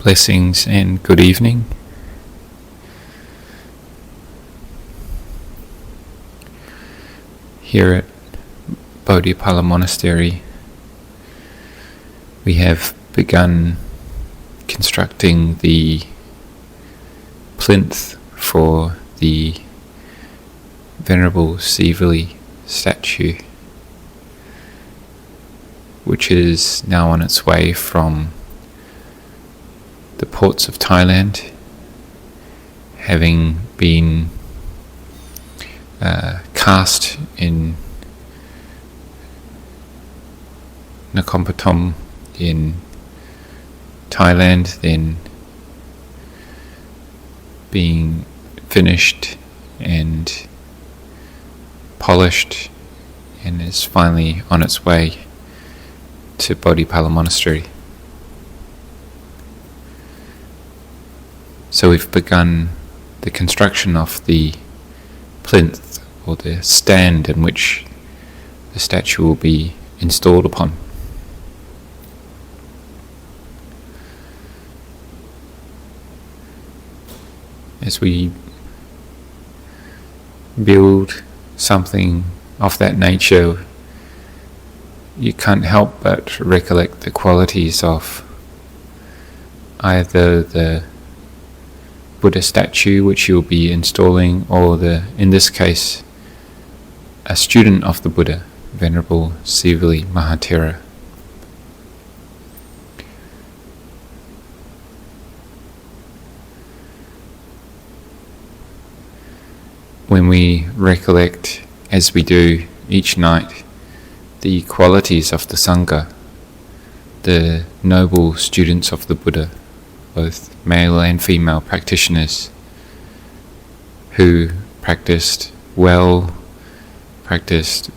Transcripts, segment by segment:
Blessings and good evening. Here at Bodhipala Monastery, we have begun constructing the plinth for the Venerable Sivali statue, which is now on its way from the ports of Thailand, having been cast in Nakhon in Thailand, then being finished and polished, and is finally on its way to Bodhipala Monastery. So we've begun the construction of the plinth, or the stand in which the statue will be installed upon. As we build something of that nature, you can't help but recollect the qualities of either the Buddha statue which you'll be installing, or in this case, a student of the Buddha, Venerable Sivali Mahathera. When we recollect, as we do each night, the qualities of the Sangha, the noble students of the Buddha, both male and female practitioners, who practiced well, practiced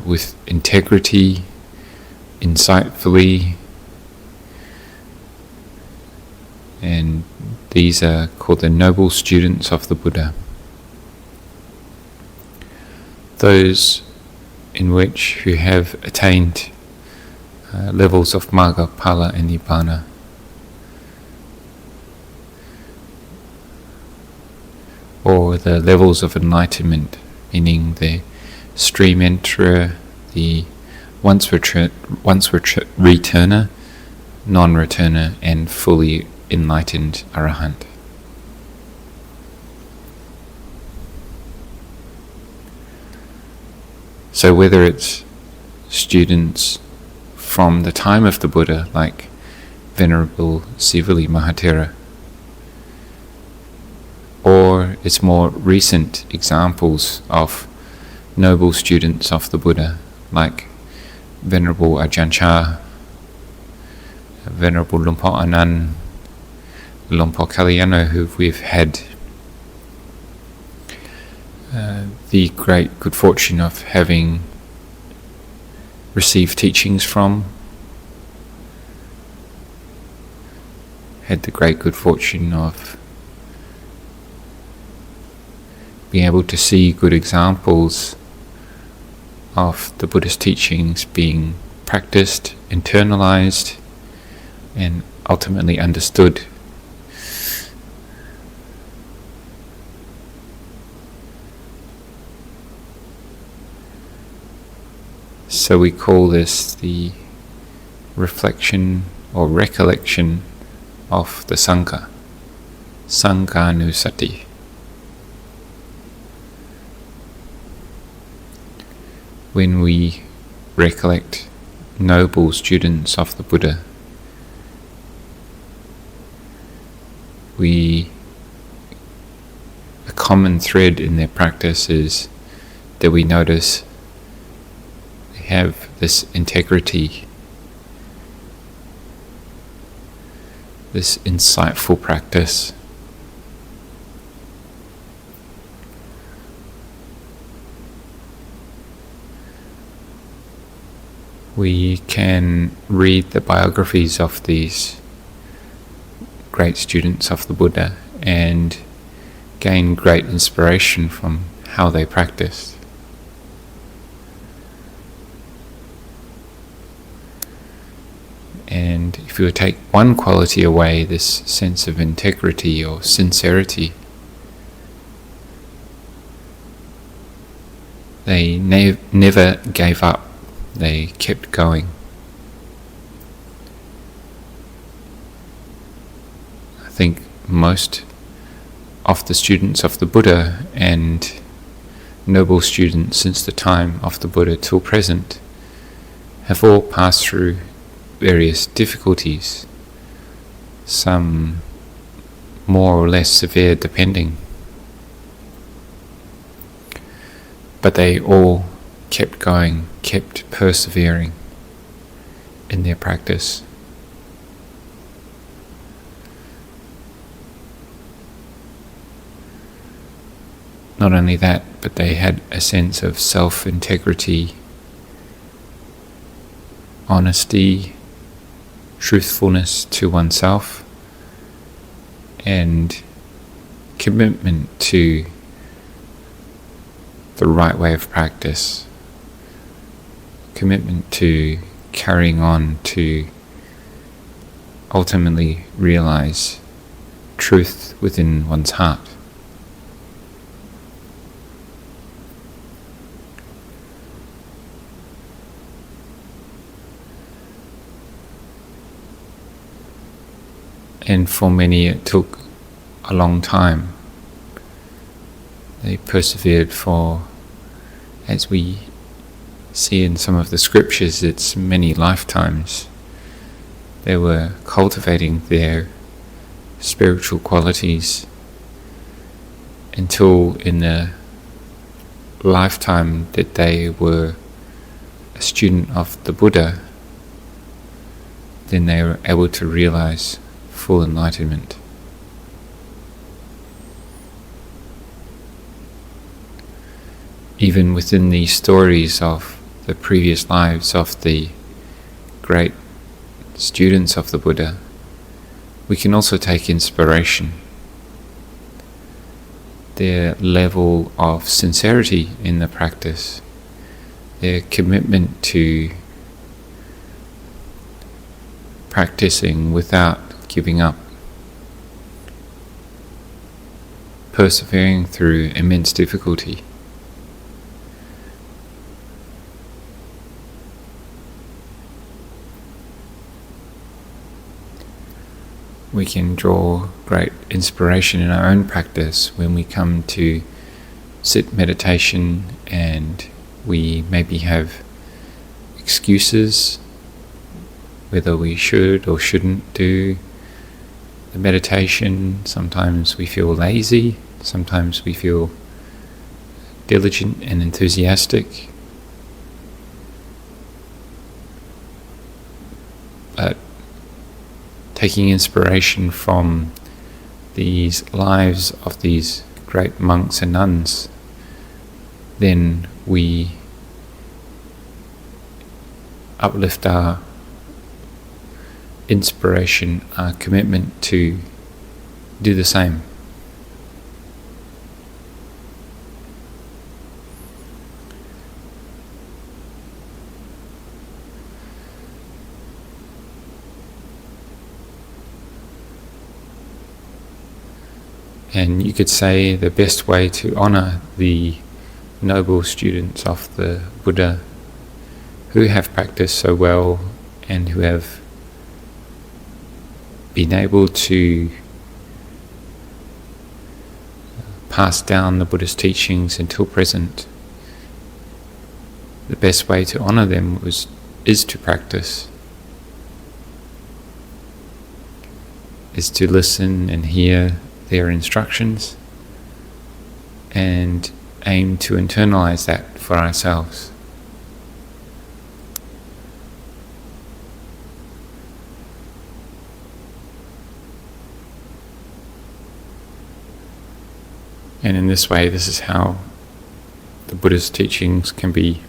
with integrity, insightfully, and these are called the noble students of the Buddha. Those who have attained levels of Magga, Phala and Nibbana. Or the levels of enlightenment, meaning the stream enterer, the once returner, non-returner, and fully enlightened Arahant. So whether it's students from the time of the Buddha, like Venerable Sivali Mahathera, or its more recent examples of noble students of the Buddha, like Venerable Ajahn Chah, Venerable Lumpur Anand, Lumpur Kalyana, who we've had the great good fortune of having received teachings from, had the great good fortune of being able to see good examples of the Buddhist teachings being practiced, internalized, and ultimately understood. So we call this the reflection or recollection of the Sangha, Sanghanusati. When we recollect noble students of the Buddha, a common thread in their practice is that we notice they have this integrity, this insightful practice. We can read the biographies of these great students of the Buddha and gain great inspiration from how they practiced. And if you would take one quality away, this sense of integrity or sincerity, they never gave up, they kept going. I think most of the students of the Buddha and noble students since the time of the Buddha till present have all passed through various difficulties, some more or less severe depending. But they all kept going, kept persevering in their practice. Not only that, but they had a sense of self-integrity, honesty, truthfulness to oneself, and commitment to the right way of practice, commitment to carrying on to ultimately realize truth within one's heart. And for many it took a long time. They persevered for, as we see in some of the scriptures, it's many lifetimes. They were cultivating their spiritual qualities until in the lifetime that they were a student of the Buddha, then they were able to realize full enlightenment. Even within the stories of the previous lives of the great students of the Buddha, we can also take inspiration. Their level of sincerity in the practice, their commitment to practicing without giving up, persevering through immense difficulty. We can draw great inspiration in our own practice when we come to sit meditation and we maybe have excuses whether we should or shouldn't do the meditation. Sometimes we feel lazy, sometimes we feel diligent and enthusiastic. But taking inspiration from these lives of these great monks and nuns, then we uplift our inspiration, our commitment to do the same. And you could say the best way to honor the noble students of the Buddha who have practiced so well and who have been able to pass down the Buddhist teachings until present, the best way to honor them is to practice, is to listen and hear their instructions and aim to internalize that for ourselves. And in this way, this is how the Buddha's teachings can be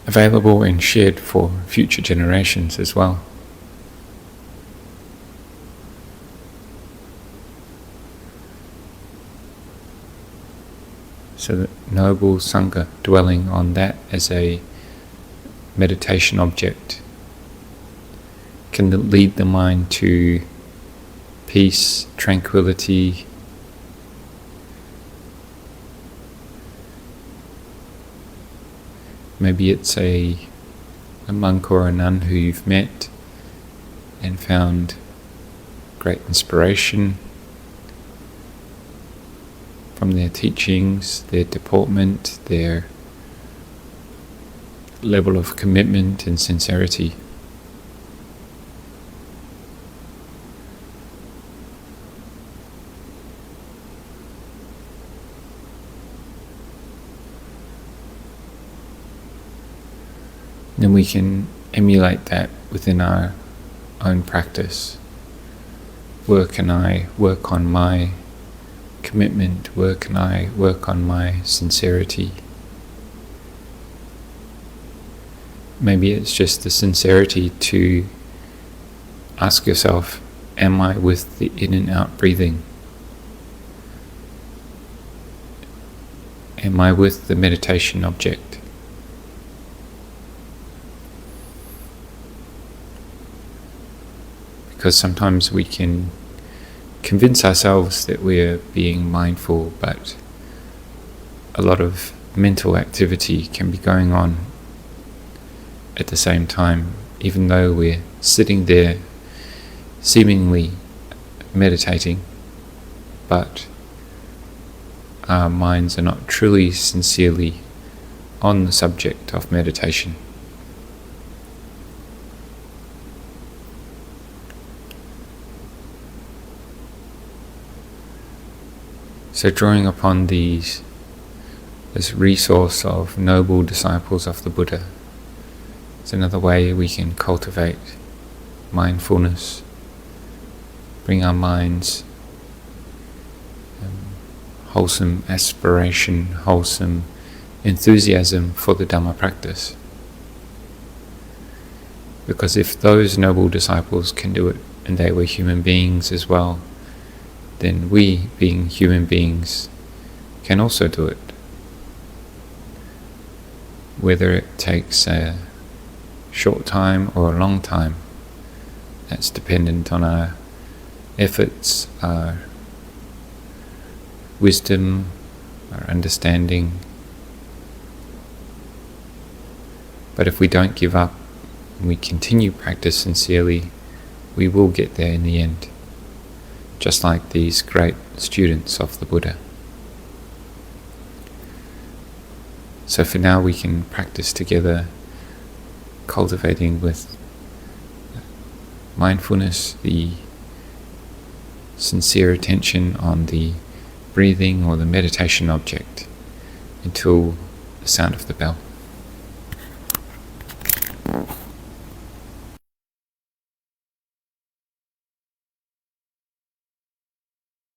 available and shared for future generations as well. So the noble Sangha dwelling on that as a meditation object can lead the mind to peace, tranquility, maybe it's a monk or a nun who you've met and found great inspiration from their teachings, their deportment, their level of commitment and sincerity. Then we can emulate that within our own practice. Where can I work on my commitment? Where can I work on my sincerity? Maybe it's just the sincerity to ask yourself, am I with the in and out breathing? Am I with the meditation object? Because sometimes we can convince ourselves that we're being mindful, but a lot of mental activity can be going on at the same time, even though we're sitting there seemingly meditating, but our minds are not truly, sincerely on the subject of meditation. So drawing upon this resource of noble disciples of the Buddha, it's another way we can cultivate mindfulness, bring our minds wholesome aspiration, wholesome enthusiasm for the Dhamma practice. Because if those noble disciples can do it, and they were human beings as well, then we, being human beings, can also do it. Whether it takes a short time or a long time, that's dependent on our efforts, our wisdom, our understanding. But if we don't give up and we continue practice sincerely, we will get there in the end, just like these great students of the Buddha. So for now we can practice together, cultivating with mindfulness the sincere attention on the breathing or the meditation object until the sound of the bell.